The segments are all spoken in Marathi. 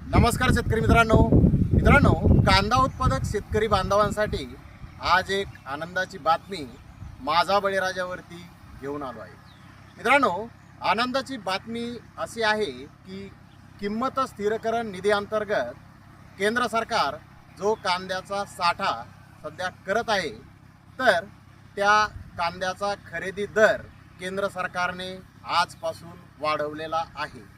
नमस्कार शेतकरी मित्रांनो, कांदा उत्पादक शेतकरी बांधवांसाठी आज एक आनंदाची बातमी माझा बळीराजावरती घेऊन आलो आहे। मित्रांनो, आनंदाची बातमी अशी आहे की किंमत स्थिरीकरण निधी अंतर्गत केंद्र सरकार जो कांद्याचा साठा सध्या करत आहे, तर त्या कांद्याचा खरेदी दर केंद्र सरकारने आजपासून वाढवलेला आहे।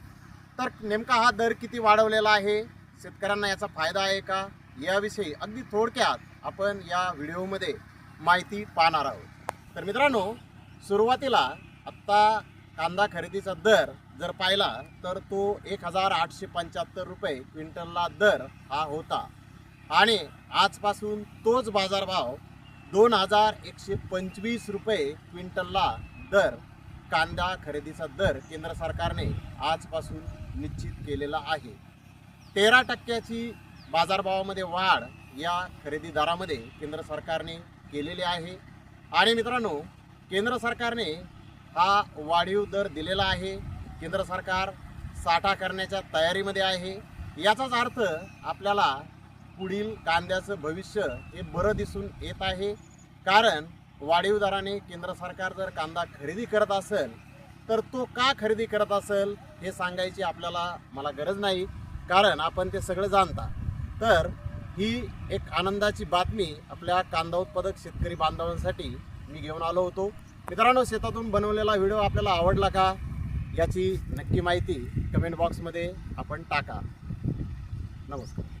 तर नेमका हा दर किती वाढवलेला आहे, शेतकऱ्यांना याचा फायदा आहे का, याविषयी अगदी थोडक्यात आपण या व्हिडिओमध्ये माहिती पाहणार आहोत। तर मित्रांनो, सुरुवातीला आत्ता कांदा खरेदीचा दर जर पाहिला तर तो 1875 रुपये क्विंटलला दर हा होता आणि आजपासून तोच बाजारभाव 2125 रुपये क्विंटलला दर कांदा खरेदीचा दर केंद्र सरकारने आजपासून निश्चित केलेला आहे। 13% बाजारभावामध्ये वाढ या खरेदी दरामध्ये केंद्र सरकारने केलेली आहे। आणि मित्रांनो, केंद्र सरकारने हा वाढीव दर दिलेला आहे। केंद्र सरकार साठा करण्याच्या तयारीमध्ये आहे। याचाच अर्थ आपल्याला पुढील कांद्याचं भविष्य हे बरं दिसून येत आहे। कारण वाढीव दराने केंद्र सरकार जर कांदा खरेदी करत असेल तर तो का खरेदी करत असेल हे सांगायची मला गरज नाही, कारण आपण ते सगळं जाणता। तर ही एक आनंदाची बातमी आपल्या कांदा उत्पादक शेतकरी बांधवांसाठी मी घेऊन आलो होतो। मित्रांनो, शेतातून बनवलेला व्हिडिओ आपल्याला आवडला का याची नक्की माहिती कमेंट बॉक्समध्ये आपण टाका। नमस्कार।